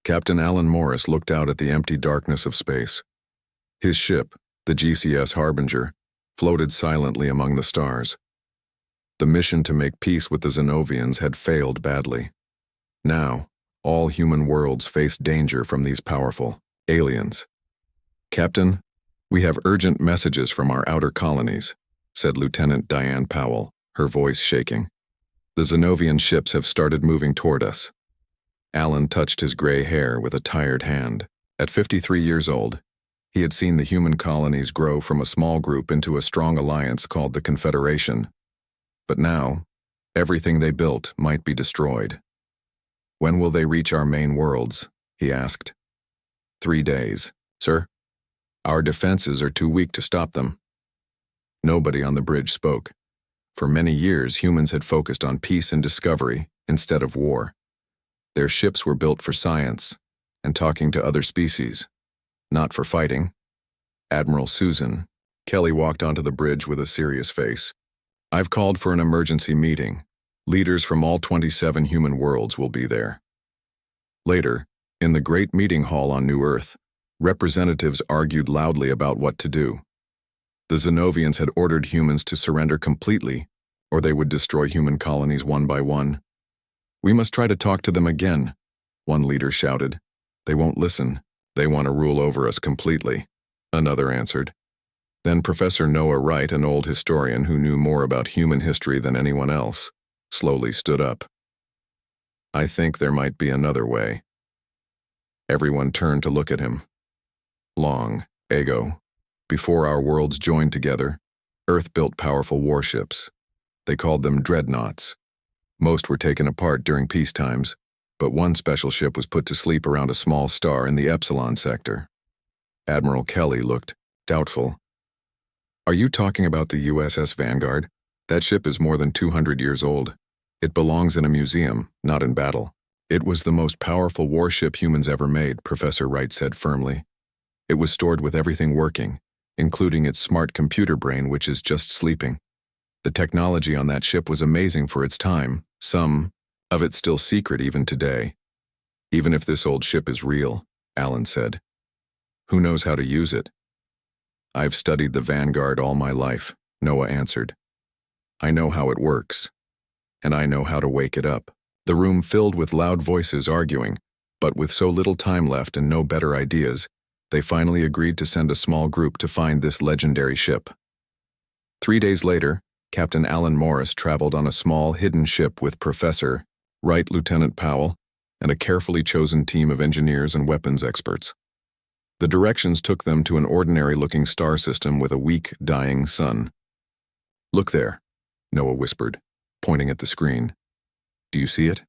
Captain Alan Morris looked out at the empty darkness of space. His ship, the GCS Harbinger, floated silently among the stars. The mission to make peace with the Zenovians had failed badly. Now, all human worlds faced danger from these powerful aliens. "Captain, we have urgent messages from our outer colonies," said Lieutenant Diane Powell, her voice shaking. "The Zenovian ships have started moving toward us." Alan touched his gray hair with a tired hand. At 53 years old, he had seen the human colonies grow from a small group into a strong alliance called the Confederation. But now, everything they built might be destroyed. "When will they reach our main worlds?" he asked. 3 days, sir. Our defenses are too weak to stop them." Nobody on the bridge spoke. For many years, humans had focused on peace and discovery instead of war. Their ships were built for science and talking to other species, not for fighting. Admiral Susan Kelly walked onto the bridge with a serious face. "I've called for an emergency meeting. Leaders from all 27 human worlds will be there." Later, in the great meeting hall on New Earth, representatives argued loudly about what to do. The Zenovians had ordered humans to surrender completely, or they would destroy human colonies one by one. "We must try to talk to them again," one leader shouted. "They won't listen. They want to rule over us completely," another answered. Then Professor Noah Wright, an old historian who knew more about human history than anyone else, slowly stood up. "I think there might be another way." Everyone turned to look at him. Long ago, before our worlds joined together, Earth built powerful warships. They called them dreadnoughts. Most were taken apart during peace times, but one special ship was put to sleep around a small star in the Epsilon sector. Admiral Kelly looked doubtful. "Are you talking about the USS Vanguard? That ship is more than 200 years old. It belongs in a museum, not in battle." "It was the most powerful warship humans ever made," Professor Wright said firmly. "It was stored with everything working, including its smart computer brain, which is just sleeping. The technology on that ship was amazing for its time, some of it still secret even today." "Even if this old ship is real," Alan said, "who knows how to use it?" "I've studied the Vanguard all my life," Noah answered. "I know how it works, and I know how to wake it up." The room filled with loud voices arguing, but with so little time left and no better ideas, they finally agreed to send a small group to find this legendary ship. 3 days later, Captain Alan Morris traveled on a small hidden ship with Professor Wright, Lieutenant Powell, and a carefully chosen team of engineers and weapons experts. The directions took them to an ordinary-looking star system with a weak, dying sun. "Look there," Noah whispered, pointing at the screen. "Do you see it?"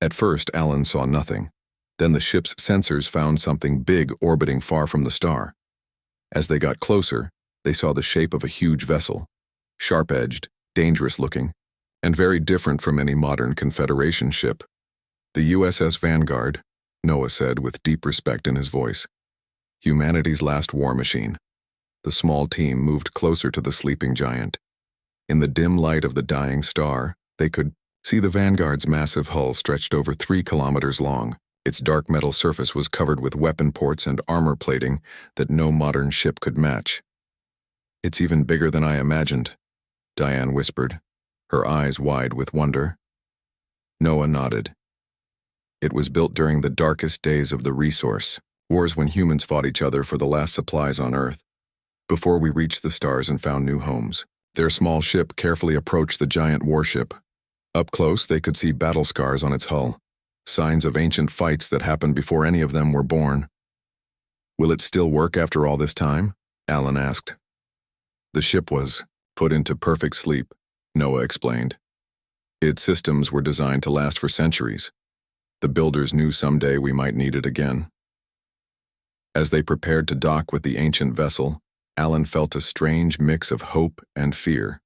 At first, Alan saw nothing. Then the ship's sensors found something big orbiting far from the star. As they got closer, they saw the shape of a huge vessel, sharp-edged, dangerous-looking, and very different from any modern Confederation ship. "The USS Vanguard," Noah said with deep respect in his voice. "Humanity's last war machine." The small team moved closer to the sleeping giant. In the dim light of the dying star, they could see the Vanguard's massive hull stretched over 3 kilometers long. Its dark metal surface was covered with weapon ports and armor plating that no modern ship could match. "It's even bigger than I imagined," Diane whispered, her eyes wide with wonder. Noah nodded. "It was built during the darkest days of the resource, wars when humans fought each other for the last supplies on Earth, before we reached the stars and found new homes." Their small ship carefully approached the giant warship. Up close, they could see battle scars on its hull, signs of ancient fights that happened before any of them were born. "Will it still work after all this time?" Alan asked. "The ship was put into perfect sleep," Noah explained. "Its systems were designed to last for centuries. The builders knew someday we might need it again." As they prepared to dock with the ancient vessel, Alan felt a strange mix of hope and fear.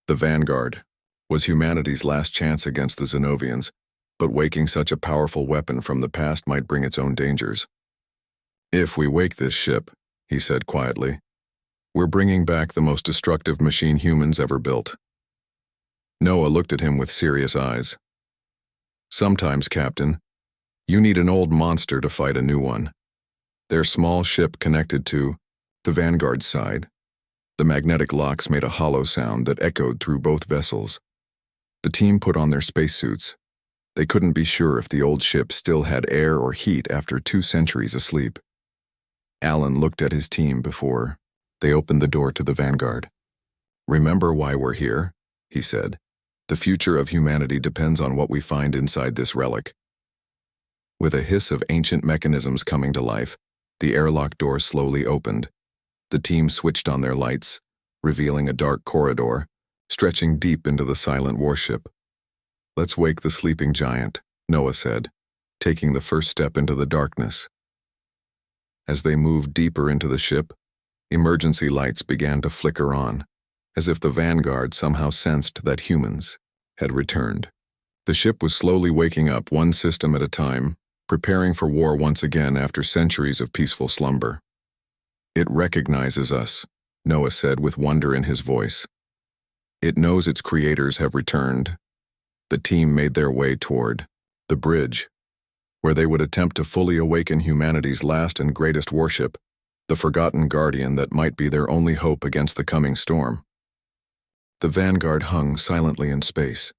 The Vanguard was humanity's last chance against the Zenovians, but waking such a powerful weapon from the past might bring its own dangers. "If we wake this ship," he said quietly, "we're bringing back the most destructive machine humans ever built." Noah looked at him with serious eyes. "Sometimes, Captain, You need an old monster to fight a new one. Their small ship connected to the Vanguard's side. The magnetic locks made a hollow sound that echoed through both vessels. The team put on their spacesuits. They couldn't be sure if the old ship still had air or heat after 2 centuries asleep. Alan looked at his team before they opened the door to the Vanguard. "Remember why we're here," he said. "The future of humanity depends on what we find inside this relic." With a hiss of ancient mechanisms coming to life, the airlock door slowly opened. The team switched on their lights, revealing a dark corridor, stretching deep into the silent warship. "Let's wake the sleeping giant," Noah said, taking the first step into the darkness. As they moved deeper into the ship, emergency lights began to flicker on, as if the Vanguard somehow sensed that humans had returned. The ship was slowly waking up, one system at a time, preparing for war once again after centuries of peaceful slumber. "It recognizes us," Noah said with wonder in his voice. "It knows its creators have returned." The team made their way toward the bridge, where they would attempt to fully awaken humanity's last and greatest warship, the forgotten guardian that might be their only hope against the coming storm. The Vanguard hung silently in space.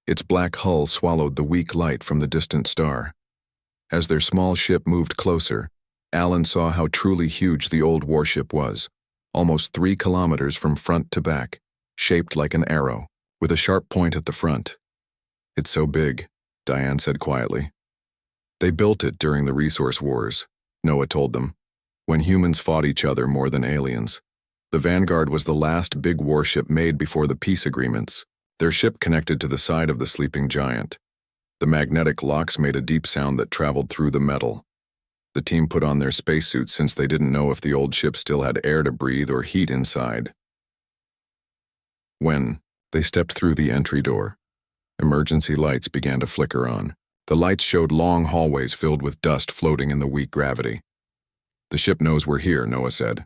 Its black hull swallowed the weak light from the distant star. As their small ship moved closer, Alan saw how truly huge the old warship was, almost 3 kilometers from front to back, shaped like an arrow, with a sharp point at the front. "It's so big," Diane said quietly. "They built it during the resource wars," Noah told them, "when humans fought each other more than aliens. The Vanguard was the last big warship made before the peace agreements. Their ship connected to the side of the sleeping giant. The magnetic locks made a deep sound that traveled through the metal. The team put on their spacesuits since they didn't know if the old ship still had air to breathe or heat inside. When they stepped through the entry door, emergency lights began to flicker on. The lights showed long hallways filled with dust floating in the weak gravity. "The ship knows we're here," Noah said.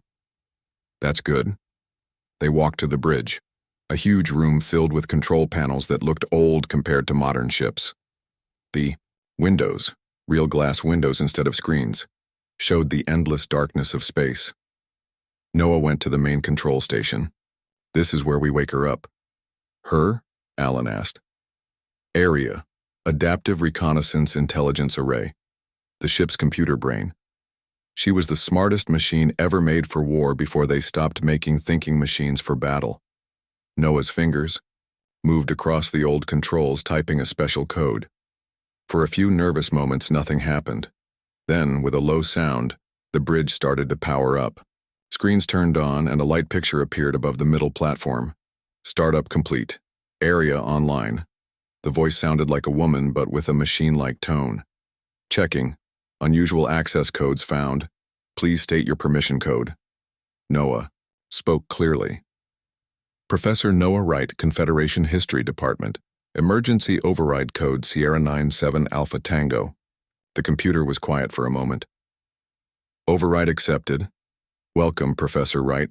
"That's good." They walked to the bridge, a huge room filled with control panels that looked old compared to modern ships. The windows, real glass windows instead of screens, showed the endless darkness of space. Noah went to the main control station. "This is where we wake her up." "Her?" Alan asked. "Area, Adaptive Reconnaissance Intelligence Array, the ship's computer brain. She was the smartest machine ever made for war before they stopped making thinking machines for battle." Noah's fingers moved across the old controls, typing a special code. For a few nervous moments, nothing happened. Then, with a low sound, the bridge started to power up. Screens turned on and a light picture appeared above the middle platform. "Startup complete. Area online." The voice sounded like a woman, but with a machine-like tone. "Checking. Unusual access codes found. Please state your permission code." Noah spoke clearly. "Professor Noah Wright, Confederation History Department. Emergency override code Sierra 97 Alpha Tango." The computer was quiet for a moment. "Override accepted. Welcome, Professor Wright.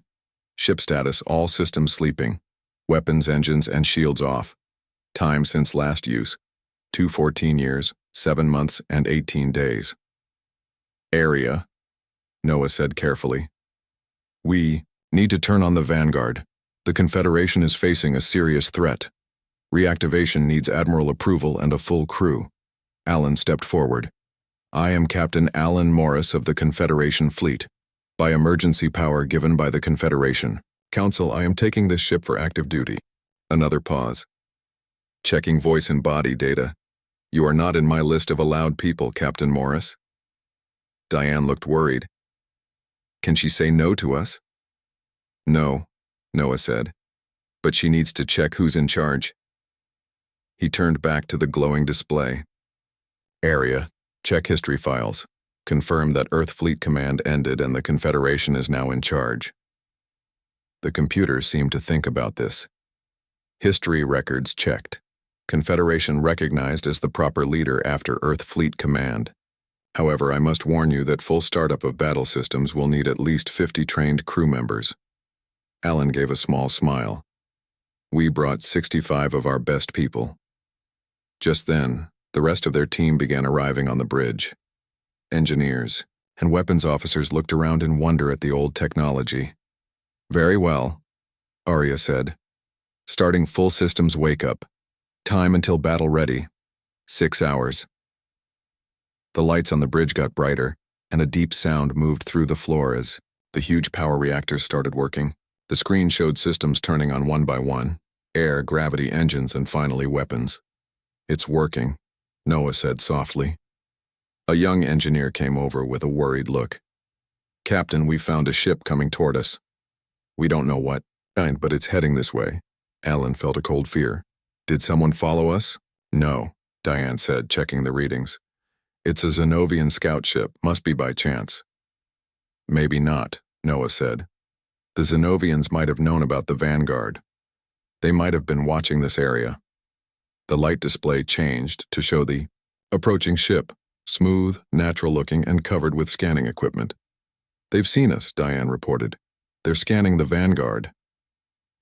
Ship status, all systems sleeping. Weapons, engines, and shields off. Time since last use, 214 years, 7 months, and 18 days. Area," Noah said carefully. "We need to turn on the Vanguard. The Confederation is facing a serious threat. Reactivation needs Admiral approval and a full crew." Alan stepped forward. "I am Captain Alan Morris of the Confederation Fleet. By emergency power given by the Confederation Council, I am taking this ship for active duty." Another pause. "Checking voice and body data. You are not in my list of allowed people, Captain Morris." Diane looked worried. "Can she say no to us?" "No," Noah said, "but she needs to check who's in charge." He turned back to the glowing display. "Area, check history files. Confirm that Earth Fleet Command ended and the Confederation is now in charge." The computer seemed to think about this. History records checked. Confederation recognized as the proper leader after Earth Fleet Command. However, I must warn you that full startup of battle systems will need at least 50 trained crew members. Alan gave a small smile. "We brought 65 of our best people." Just then, The rest of their team began arriving on the bridge. Engineers and weapons officers looked around in wonder at the old technology. "Very well," Arya said. "Starting full systems wake-up. Time until battle ready. 6 hours." The lights on the bridge got brighter, and a deep sound moved through the floor as the huge power reactors started working. The screen showed systems turning on one by one: air, gravity, engines, and finally weapons. "It's working," Noah said softly. A young engineer came over with a worried look. "Captain, we found a ship coming toward us. We don't know what kind, but it's heading this way." Alan felt a cold fear. "Did someone follow us?" "No," Diane said, checking the readings. "It's a Zenovian scout ship, must be by chance." "Maybe not," Noah said. "The Zenovians might have known about the Vanguard. They might have been watching this area." The light display changed to show the approaching ship, smooth, natural-looking, and covered with scanning equipment. "They've seen us," Diane reported. "They're scanning the Vanguard."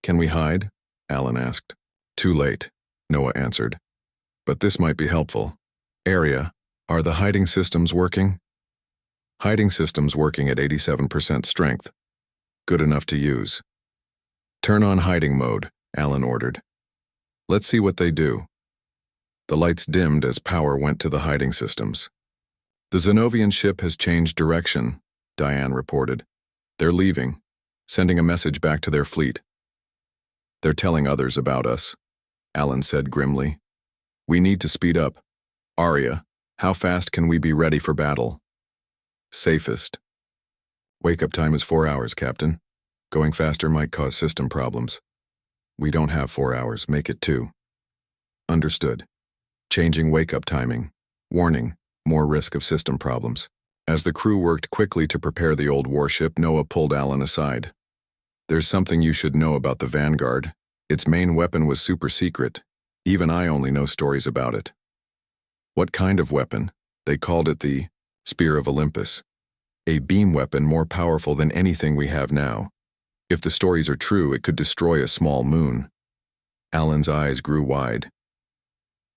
"Can we hide?" Alan asked. "Too late," Noah answered. "But this might be helpful. Arya, are the hiding systems working?" "Hiding systems working at 87% strength. Good enough to use." "Turn on hiding mode," Alan ordered. "Let's see what they do." The lights dimmed as power went to the hiding systems. "The Zenovian ship has changed direction," Diane reported. "They're leaving, sending a message back to their fleet." "They're telling others about us," Alan said grimly. "We need to speed up. Arya, how fast can we be ready for battle?" "Safest. Wake-up time is 4 hours, Captain. Going faster might cause system problems." "We don't have 4 hours, make it 2. "Understood. Changing wake-up timing. Warning, more risk of system problems." As the crew worked quickly to prepare the old warship, Noah pulled Alan aside. "There's something you should know about the Vanguard. Its main weapon was super secret. Even I only know stories about it." "What kind of weapon?" "They called it the Spear of Olympus. A beam weapon more powerful than anything we have now. If the stories are true, it could destroy a small moon." Alan's eyes grew wide.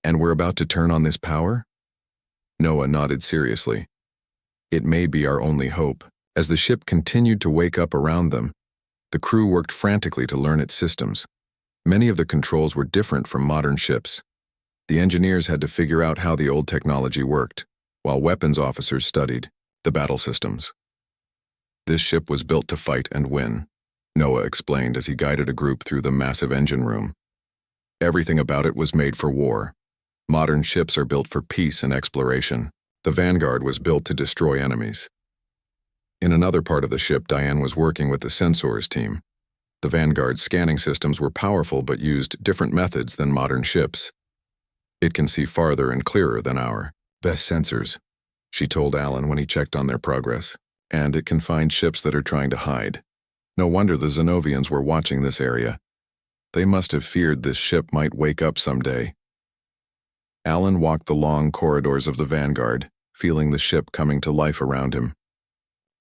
"And we're about to turn on this power?" Noah nodded seriously. "It may be our only hope." As the ship continued to wake up around them, the crew worked frantically to learn its systems. Many of the controls were different from modern ships. The engineers had to figure out how the old technology worked, while weapons officers studied the battle systems. "This ship was built to fight and win," Noah explained as he guided a group through the massive engine room. "Everything about it was made for war. Modern ships are built for peace and exploration. The Vanguard was built to destroy enemies." In another part of the ship, Diane was working with the sensors team. The Vanguard's scanning systems were powerful but used different methods than modern ships. "It can see farther and clearer than our best sensors," she told Alan when he checked on their progress. "And it can find ships that are trying to hide. No wonder the Zenovians were watching this area. They must have feared this ship might wake up someday." Alan walked the long corridors of the Vanguard, feeling the ship coming to life around him.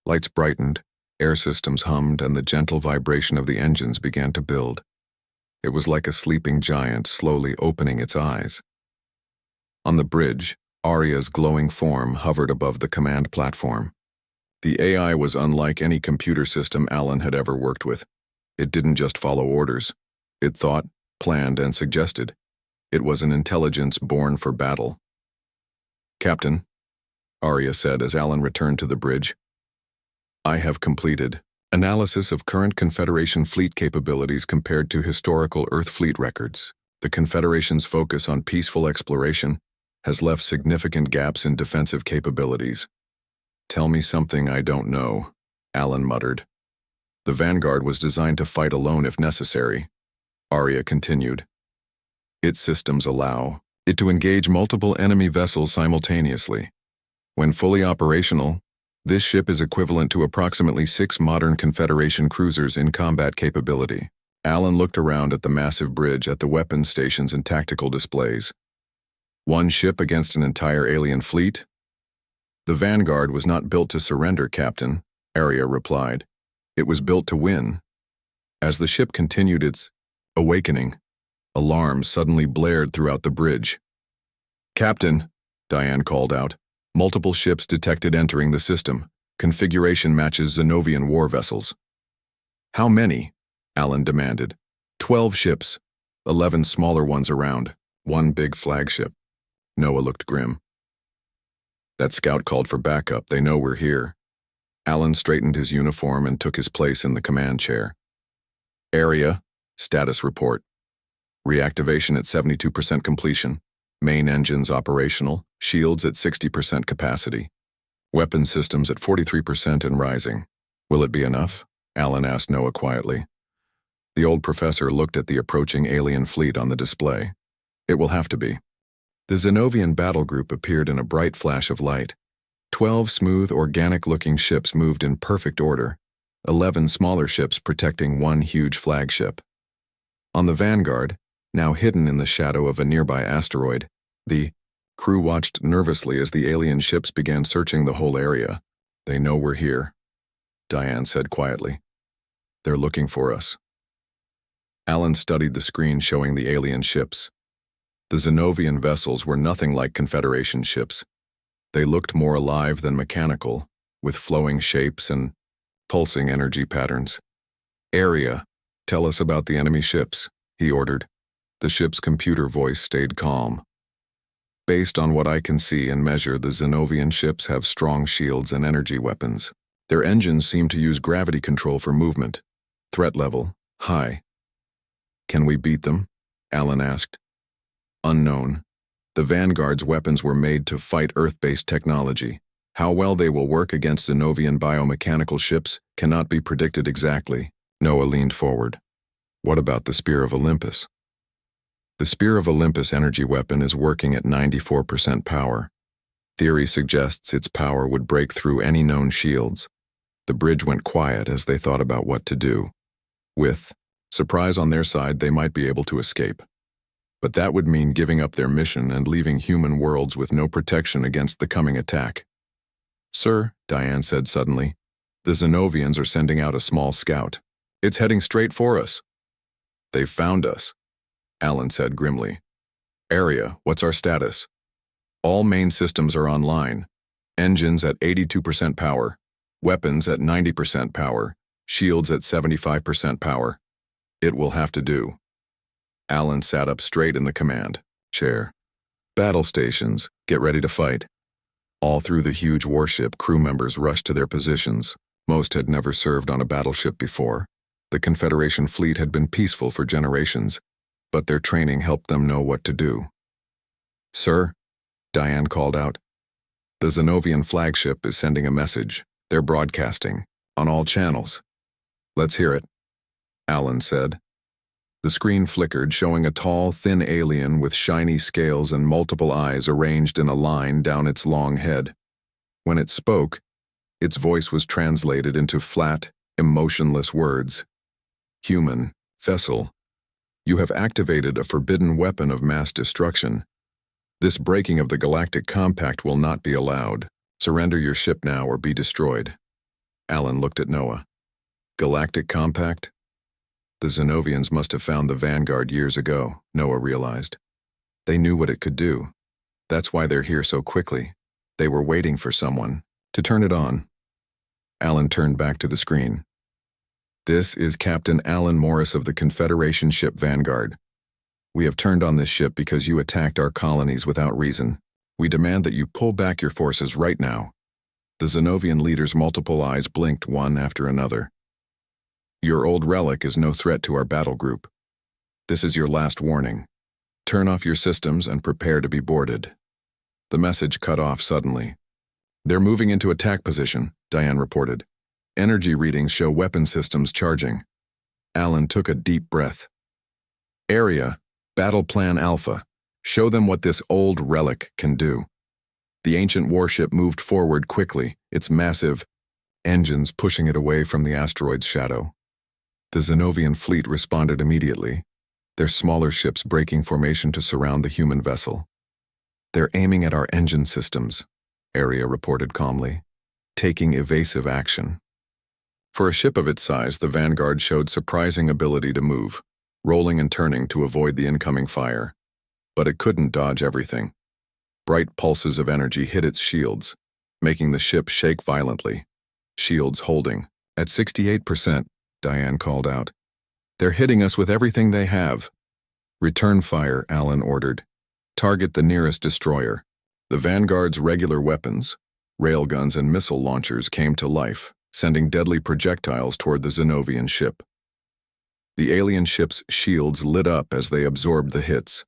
Lights brightened, air systems hummed, and the gentle vibration of the engines began to build. It was like a sleeping giant slowly opening its eyes. On the bridge, Arya's glowing form hovered above the command platform. The AI was unlike any computer system Alan had ever worked with. It didn't just follow orders. It thought, planned, and suggested. It was an intelligence born for battle. "Captain," Arya said as Alan returned to the bridge, "I have completed analysis of current Confederation fleet capabilities compared to historical Earth fleet records. The Confederation's focus on peaceful exploration has left significant gaps in defensive capabilities." "Tell me something I don't know," Alan muttered. "The Vanguard was designed to fight alone if necessary," Arya continued. "Its systems allow it to engage multiple enemy vessels simultaneously. When fully operational, this ship is equivalent to approximately 6 modern Confederation cruisers in combat capability." Alan looked around at the massive bridge, at the weapons stations and tactical displays. "One ship against an entire alien fleet?" "The Vanguard was not built to surrender, Captain," Arya replied. "It was built to win." As the ship continued its awakening, alarms suddenly blared throughout the bridge. Captain, Diane called out. Multiple ships detected entering the system. Configuration matches Zenovian war vessels. How many? Alan demanded. 12 ships. 11 smaller ones around. One big flagship. Noah looked grim. That scout called for backup. They know we're here. Alan straightened his uniform and took his place in the command chair. Area, status report. Reactivation at 72% completion. Main engines operational. Shields at 60% capacity. Weapon systems at 43% and rising. Will it be enough? Alan asked Noah quietly. The old professor looked at the approaching alien fleet on the display. It will have to be. The Zenovian battle group appeared in a bright flash of light. 12 smooth, organic-looking ships moved in perfect order. 11 smaller ships protecting one huge flagship. On the Vanguard, now hidden in the shadow of a nearby asteroid, the crew watched nervously as the alien ships began searching the whole area. They know we're here, Diane said quietly. They're looking for us. Alan studied the screen showing the alien ships. The Zenovian vessels were nothing like Confederation ships. They looked more alive than mechanical, with flowing shapes and pulsing energy patterns. Area, tell us about the enemy ships, he ordered. The ship's computer voice stayed calm. Based on what I can see and measure, the Zenovian ships have strong shields and energy weapons. Their engines seem to use gravity control for movement. Threat level, high. Can we beat them? Alan asked. Unknown. The Vanguard's weapons were made to fight Earth-based technology. How well they will work against Zenovian biomechanical ships cannot be predicted exactly. Noah leaned forward. What about the Spear of Olympus? The Spear of Olympus energy weapon is working at 94% power. Theory suggests its power would break through any known shields. The bridge went quiet as they thought about what to do. With surprise on their side, they might be able to escape. But that would mean giving up their mission and leaving human worlds with no protection against the coming attack. Sir, Diane said suddenly, the Zenovians are sending out a small scout. It's heading straight for us. They've found us, Alan said grimly. Area, what's our status? All main systems are online. Engines at 82% power. Weapons at 90% power. Shields at 75% power. It will have to do. Alan sat up straight in the command chair. Battle stations, get ready to fight. All through the huge warship, crew members rushed to their positions. Most had never served on a battleship before. The Confederation fleet had been peaceful for generations, but their training helped them know what to do. Sir, Diane called out. The Zenovian flagship is sending a message. They're broadcasting, on all channels. Let's hear it, Alan said. The screen flickered, showing a tall, thin alien with shiny scales and multiple eyes arranged in a line down its long head. When it spoke, its voice was translated into flat, emotionless words. Human, vessel, you have activated a forbidden weapon of mass destruction. This breaking of the galactic compact will not be allowed. Surrender your ship now or be destroyed. Alan looked at Noah. Galactic compact? The Zenovians must have found the Vanguard years ago, Noah realized. They knew what it could do. That's why they're here so quickly. They were waiting for someone to turn it on. Alan turned back to the screen. This is Captain Alan Morris of the Confederation ship Vanguard. We have turned on this ship because you attacked our colonies without reason. We demand that you pull back your forces right now. The Zenovian leader's multiple eyes blinked one after another. Your old Relic is no threat to our battle group. This is your last warning. Turn off your systems and prepare to be boarded. The message cut off suddenly. They're moving into attack position, Diane reported. Energy readings show weapon systems charging. Alan took a deep breath. Area, Battle Plan Alpha. Show them what this old Relic can do. The ancient warship moved forward quickly, its massive engines pushing it away from the asteroid's shadow. The Zenovian fleet responded immediately, their smaller ships breaking formation to surround the human vessel. They're aiming at our engine systems, Area reported calmly, taking evasive action. For a ship of its size, the Vanguard showed surprising ability to move, rolling and turning to avoid the incoming fire. But it couldn't dodge everything. Bright pulses of energy hit its shields, making the ship shake violently. Shields holding. At 68%, Diane called out. They're hitting us with everything they have. Return fire, Alan ordered. Target the nearest destroyer. The Vanguard's regular weapons, railguns and missile launchers came to life, sending deadly projectiles toward the Zenovian ship. The alien ship's shields lit up as they absorbed the hits,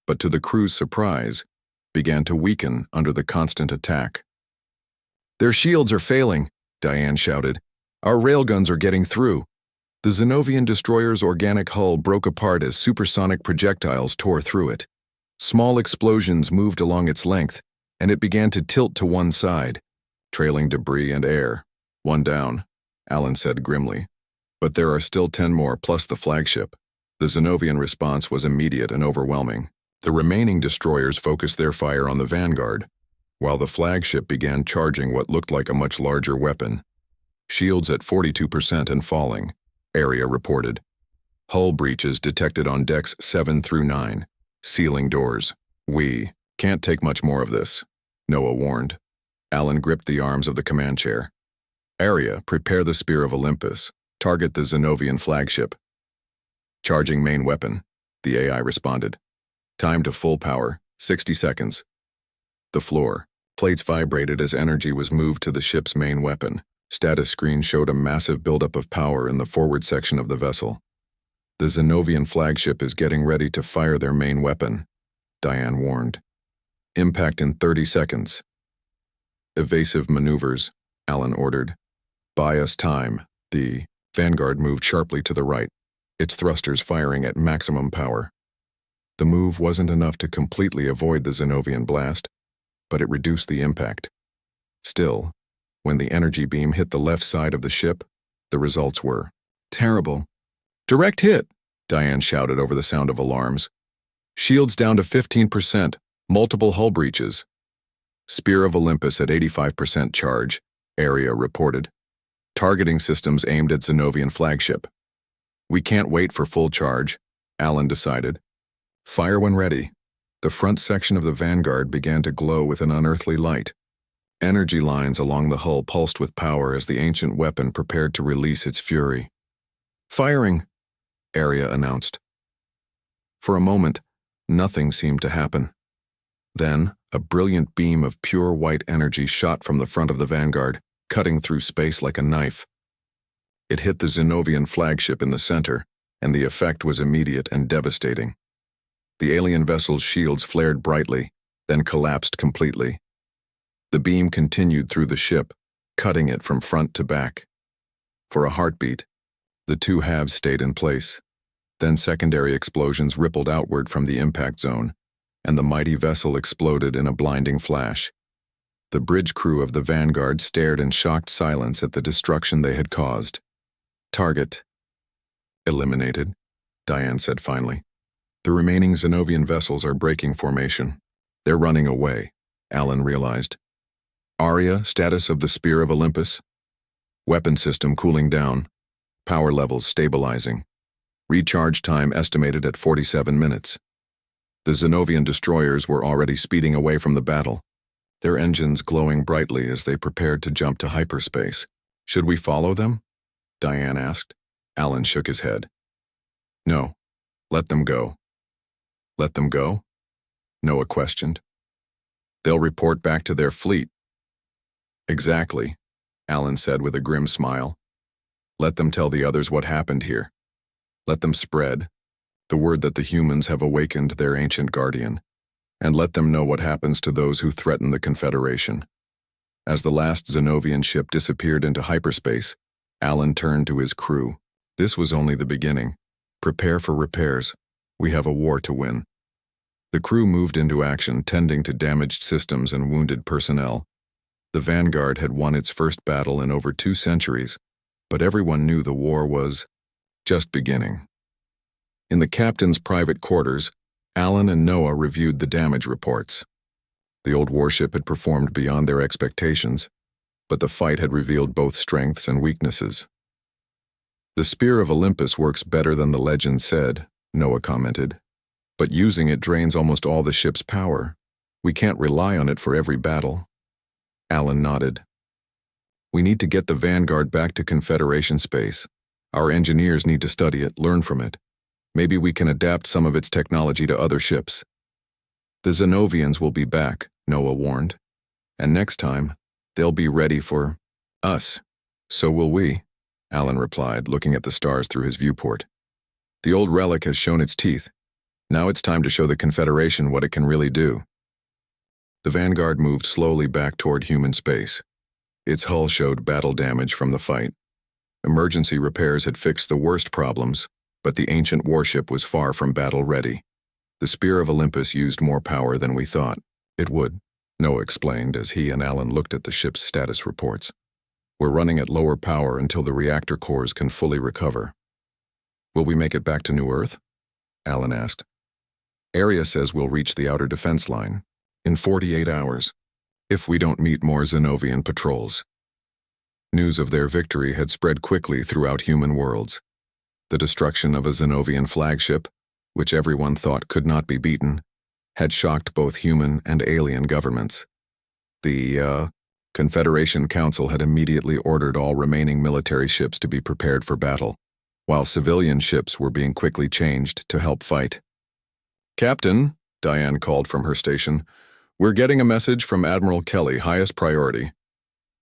but to the crew's surprise, began to weaken under the constant attack. Their shields are failing, Diane shouted. Our railguns are getting through. The Zenovian destroyer's organic hull broke apart as supersonic projectiles tore through it. Small explosions moved along its length, and it began to tilt to one side, trailing debris and air. One down, Alan said grimly. But there are still 10 more plus the flagship. The Zenovian response was immediate and overwhelming. The remaining destroyers focused their fire on the Vanguard, while the flagship began charging what looked like a much larger weapon. Shields at 42% and falling, Area reported. Hull breaches detected on decks 7 through 9. Sealing doors. We can't take much more of this, Noah warned. Alan gripped the arms of the command chair. Area, prepare the Spear of Olympus. Target the Zenovian flagship. Charging main weapon, the AI responded. Time to full power, 60 seconds. The floor. Plates vibrated as energy was moved to the ship's main weapon. Status screen showed a massive buildup of power in the forward section of the vessel. The Zenovian flagship is getting ready to fire their main weapon, Diane warned. Impact in 30 seconds. Evasive maneuvers, Alan ordered. Buy us time. The Vanguard moved sharply to the right, its thrusters firing at maximum power. The move wasn't enough to completely avoid the Zenovian blast, but it reduced the impact. Still, when the energy beam hit the left side of the ship, the results were terrible. Direct hit, Diane shouted over the sound of alarms. Shields down to 15%, multiple hull breaches. Spear of Olympus at 85% charge, Area reported. Targeting systems aimed at Zenovian flagship. We can't wait for full charge, Alan decided. Fire when ready. The front section of the Vanguard began to glow with an unearthly light. Energy lines along the hull pulsed with power as the ancient weapon prepared to release its fury. Firing, Area announced. For a moment, nothing seemed to happen. Then, a brilliant beam of pure white energy shot from the front of the Vanguard, cutting through space like a knife. It hit the Zenovian flagship in the center, and the effect was immediate and devastating. The alien vessel's shields flared brightly, then collapsed completely. The beam continued through the ship, cutting it from front to back. For a heartbeat, the two halves stayed in place. Then secondary explosions rippled outward from the impact zone, and the mighty vessel exploded in a blinding flash. The bridge crew of the Vanguard stared in shocked silence at the destruction they had caused. Target eliminated, Diane said finally. The remaining Zenovian vessels are breaking formation. They're running away, Alan realized. Aria, status of the Spear of Olympus. Weapon system cooling down. Power levels stabilizing. Recharge time estimated at 47 minutes. The Zenovian destroyers were already speeding away from the battle, their engines glowing brightly as they prepared to jump to hyperspace. Should we follow them? Diane asked. Alan shook his head. No. Let them go. Let them go? Noah questioned. They'll report back to their fleet. Exactly, Alan said with a grim smile. Let them tell the others what happened here. Let them spread the word that the humans have awakened their ancient guardian, and let them know what happens to those who threaten the Confederation. As the last Zenovian ship disappeared into hyperspace, Alan turned to his crew. This was only the beginning. Prepare for repairs. We have a war to win. The crew moved into action, tending to damaged systems and wounded personnel. The Vanguard had won its first battle in over 2 centuries, but everyone knew the war was just beginning. In the captain's private quarters, Alan and Noah reviewed the damage reports. The old warship had performed beyond their expectations, but the fight had revealed both strengths and weaknesses. The Spear of Olympus works better than the legend said, Noah commented, but using it drains almost all the ship's power. We can't rely on it for every battle. Alan nodded. We need to get the Vanguard back to Confederation space. Our engineers need to study it, learn from it. Maybe we can adapt some of its technology to other ships. The Zenovians will be back, Noah warned. And next time, they'll be ready for us. So will we, Alan replied, looking at the stars through his viewport. The old Relic has shown its teeth. Now it's time to show the Confederation what it can really do. The Vanguard moved slowly back toward human space. Its hull showed battle damage from the fight. Emergency repairs had fixed the worst problems, but the ancient warship was far from battle-ready. The Spear of Olympus used more power than we thought it would, Noah explained as he and Alan looked at the ship's status reports. We're running at lower power until the reactor cores can fully recover. Will we make it back to New Earth? Alan asked. Area says we'll reach the outer defense line in 48 hours, if we don't meet more Zenovian patrols. News of their victory had spread quickly throughout human worlds. The destruction of a Zenovian flagship, which everyone thought could not be beaten, had shocked both human and alien governments. The Confederation Council had immediately ordered all remaining military ships to be prepared for battle, while civilian ships were being quickly changed to help fight. Captain, Diane called from her station, we're getting a message from Admiral Kelly, highest priority.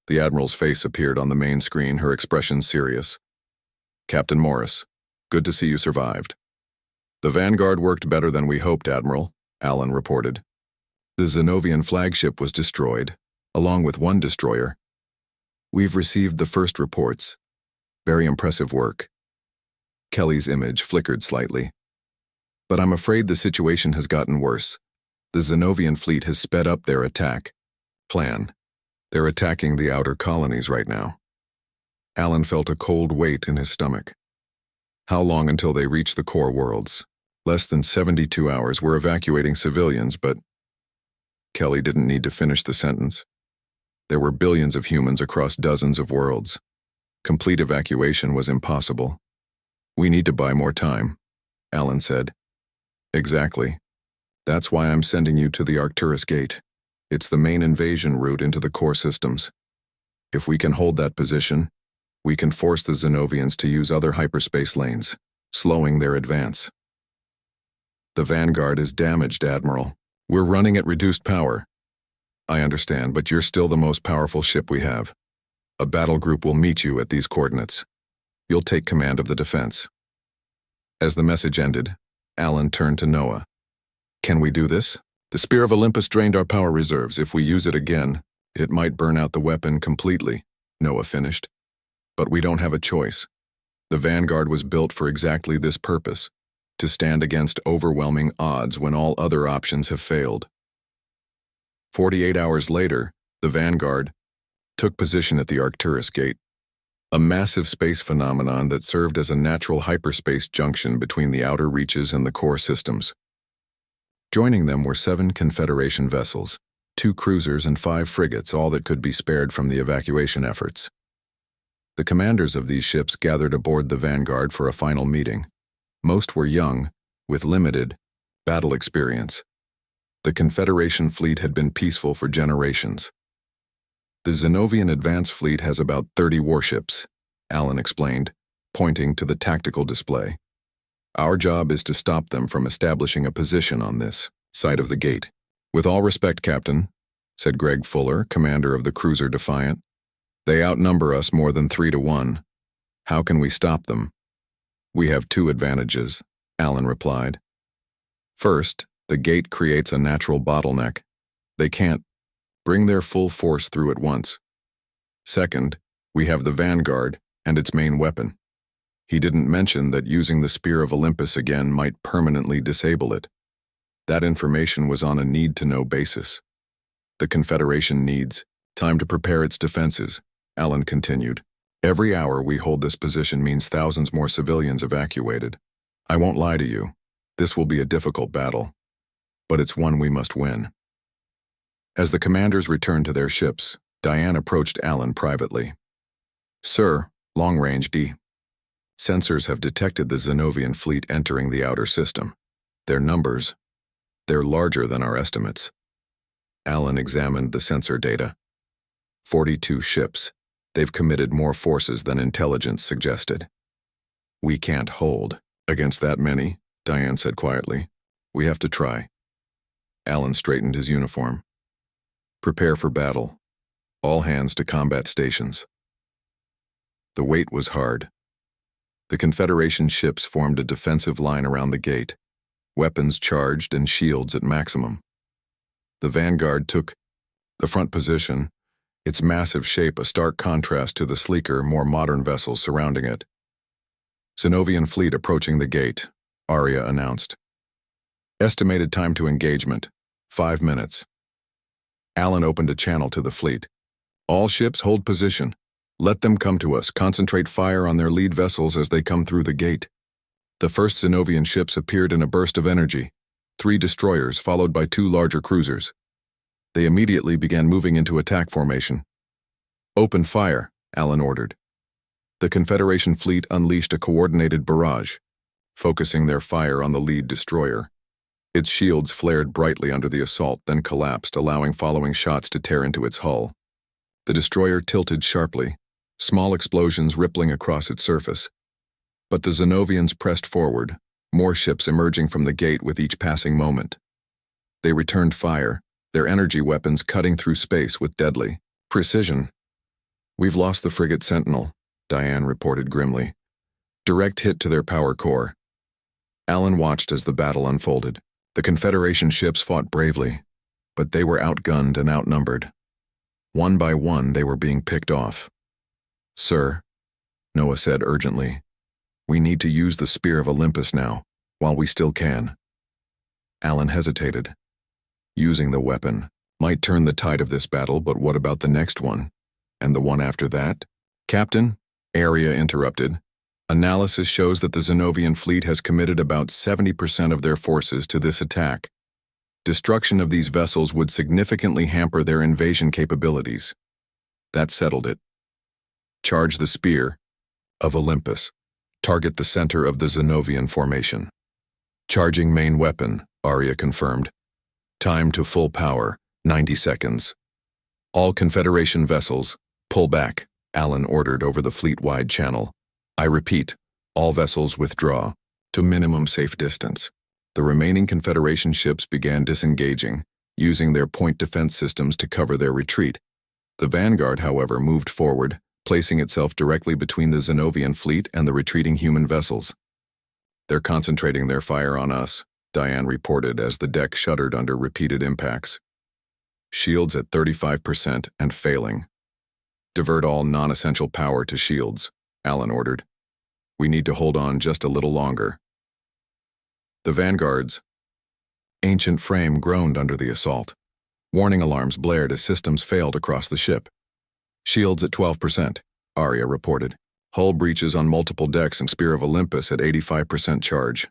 The Admiral's face appeared on the main screen, her expression serious. Captain Morris, good to see you survived. The Vanguard worked better than we hoped, Admiral, Alan reported. The Zenovian flagship was destroyed, along with one destroyer. We've received the first reports. Very impressive work. Kelly's image flickered slightly. But I'm afraid the situation has gotten worse. The Zenovian fleet has sped up their attack plan. They're attacking the outer colonies right now. Alan felt a cold weight in his stomach. How long until they reach the core worlds? Less than 72 hours. We're evacuating civilians, but... Kelly didn't need to finish the sentence. There were billions of humans across dozens of worlds. Complete evacuation was impossible. We need to buy more time, Alan said. Exactly. That's why I'm sending you to the Arcturus Gate. It's the main invasion route into the core systems. If we can hold that position, we can force the Zenovians to use other hyperspace lanes, slowing their advance. The Vanguard is damaged, Admiral. We're running at reduced power. I understand, but you're still the most powerful ship we have. A battle group will meet you at these coordinates. You'll take command of the defense. As the message ended, Alan turned to Noah. Can we do this? The Spear of Olympus drained our power reserves. If we use it again, it might burn out the weapon completely, Noah finished. But we don't have a choice. The Vanguard was built for exactly this purpose, to stand against overwhelming odds when all other options have failed. 48 hours later, the Vanguard took position at the Arcturus Gate, a massive space phenomenon that served as a natural hyperspace junction between the outer reaches and the core systems. Joining them were 7 Confederation vessels, 2 cruisers and 5 frigates, all that could be spared from the evacuation efforts. The commanders of these ships gathered aboard the Vanguard for a final meeting. Most were young, with limited battle experience. The Confederation fleet had been peaceful for generations. The Zenovian advance fleet has about 30 warships, Alan explained, pointing to the tactical display. Our job is to stop them from establishing a position on this side of the gate. With all respect, Captain, said Greg Fuller, commander of the cruiser Defiant. They outnumber us more than 3 to 1. How can we stop them? We have 2 advantages, Alan replied. First, the gate creates a natural bottleneck. They can't bring their full force through at once. Second, we have the Vanguard and its main weapon. He didn't mention that using the Spear of Olympus again might permanently disable it. That information was on a need-to-know basis. The Confederation needs time to prepare its defenses, Alan continued. Every hour we hold this position means thousands more civilians evacuated. I won't lie to you. This will be a difficult battle, but it's one we must win. As the commanders returned to their ships, Diane approached Alan privately. Sir, long-range D. Sensors have detected the Zenovian fleet entering the outer system. Their numbers, they're larger than our estimates. Alan examined the sensor data. 42 ships. They've committed more forces than intelligence suggested. We can't hold against that many, Diane said quietly. We have to try. Alan straightened his uniform. Prepare for battle. All hands to combat stations. The wait was hard. The Confederation ships formed a defensive line around the gate, weapons charged and shields at maximum. The Vanguard took the front position, its massive shape a stark contrast to the sleeker, more modern vessels surrounding it. Zenovian fleet approaching the gate, Arya announced. Estimated time to engagement, 5 minutes. Alan opened a channel to the fleet. All ships hold position. Let them come to us. Concentrate fire on their lead vessels as they come through the gate. The first Zenovian ships appeared in a burst of energy, 3 destroyers followed by 2 larger cruisers. They immediately began moving into attack formation. Open fire, Alan ordered. The Confederation fleet unleashed a coordinated barrage, focusing their fire on the lead destroyer. Its shields flared brightly under the assault, then collapsed, allowing following shots to tear into its hull. The destroyer tilted sharply, small explosions rippling across its surface. But the Zenovians pressed forward, more ships emerging from the gate with each passing moment. They returned fire, their energy weapons cutting through space with deadly precision. We've lost the frigate Sentinel, Diane reported grimly. Direct hit to their power core. Alan watched as the battle unfolded. The Confederation ships fought bravely, but they were outgunned and outnumbered. One by one, they were being picked off. Sir, Noah said urgently, we need to use the Spear of Olympus now, while we still can. Alan hesitated. Using the weapon might turn the tide of this battle, but what about the next one? And the one after that? Captain, Arya interrupted. Analysis shows that the Zenovian fleet has committed about 70% of their forces to this attack. Destruction of these vessels would significantly hamper their invasion capabilities. That settled it. Charge the Spear of Olympus. Target the center of the Zenovian formation. Charging main weapon, Arya confirmed. Time to full power, 90 seconds. All Confederation vessels, pull back, Alan ordered over the fleet-wide channel. I repeat, all vessels withdraw, to minimum safe distance. The remaining Confederation ships began disengaging, using their point defense systems to cover their retreat. The Vanguard, however, moved forward, placing itself directly between the Zenovian fleet and the retreating human vessels. They're concentrating their fire on us, Diane reported as the deck shuddered under repeated impacts. Shields at 35% and failing. Divert all non-essential power to shields, Alan ordered. We need to hold on just a little longer. The Vanguard's ancient frame groaned under the assault. Warning alarms blared as systems failed across the ship. Shields at 12%, Arya reported. Hull breaches on multiple decks and Spear of Olympus at 85% charge.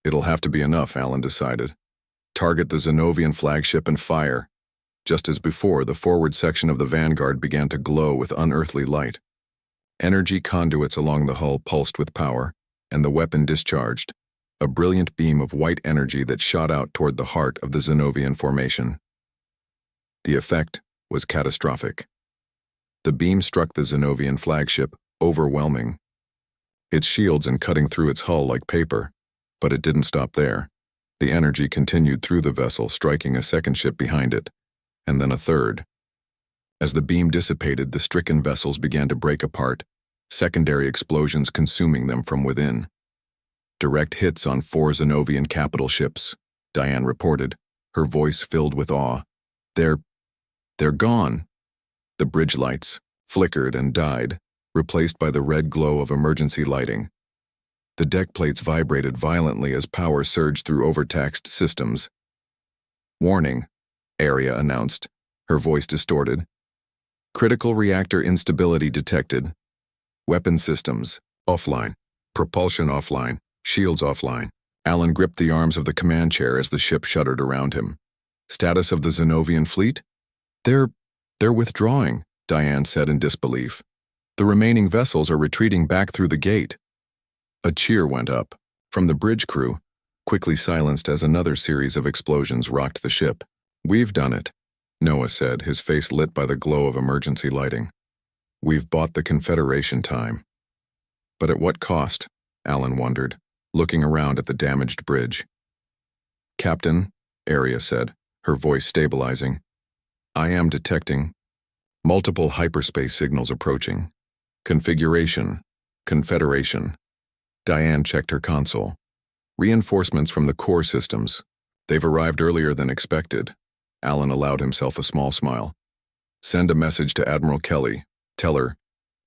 It'll have to be enough, Alan decided. Target the Zenovian flagship and fire. Just as before, the forward section of the Vanguard began to glow with unearthly light. Energy conduits along the hull pulsed with power, and the weapon discharged, a brilliant beam of white energy that shot out toward the heart of the Zenovian formation. The effect was catastrophic. The beam struck the Zenovian flagship, overwhelming. Its shields and cutting through its hull like paper, but it didn't stop there. The energy continued through the vessel, striking a second ship behind it, and then a third. As the beam dissipated, the stricken vessels began to break apart, secondary explosions consuming them from within. Direct hits on 4 Zenovian capital ships, Diane reported, her voice filled with awe. They're gone. The bridge lights flickered and died, replaced by the red glow of emergency lighting. The deck plates vibrated violently as power surged through overtaxed systems. Warning, Arya announced, her voice distorted. Critical reactor instability detected. Weapon systems offline. Propulsion offline. Shields offline. Alan gripped the arms of the command chair as the ship shuddered around him. Status of the Zenovian fleet? They're withdrawing, Diane said in disbelief. The remaining vessels are retreating back through the gate. A cheer went up from the bridge crew, quickly silenced as another series of explosions rocked the ship. We've done it, Noah said, his face lit by the glow of emergency lighting. "We've bought the Confederation time." "But at what cost?" Alan wondered, looking around at the damaged bridge. "Captain," Aria said, her voice stabilizing, "I am detecting multiple hyperspace signals approaching. Configuration, Confederation." Diane checked her console. "Reinforcements from the core systems. They've arrived earlier than expected." Alan allowed himself a small smile. "Send a message to Admiral Kelly. Tell her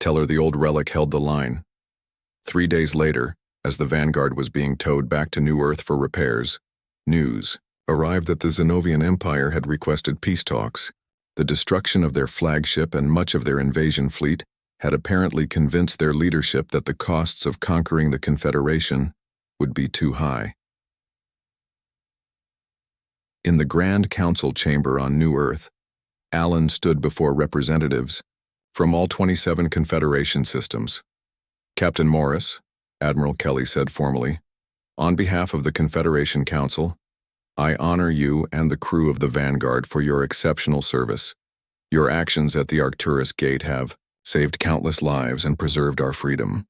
the old Relic held the line." 3 days later, as the Vanguard was being towed back to New Earth for repairs, news arrived that the Zenovian Empire had requested peace talks. The destruction of their flagship and much of their invasion fleet had apparently convinced their leadership that the costs of conquering the Confederation would be too high. In the Grand Council chamber on New Earth, Alan stood before representatives from all 27 Confederation systems. "Captain Morris," Admiral Kelly said formally, "on behalf of the Confederation Council, I honor you and the crew of the Vanguard for your exceptional service. Your actions at the Arcturus Gate have saved countless lives and preserved our freedom.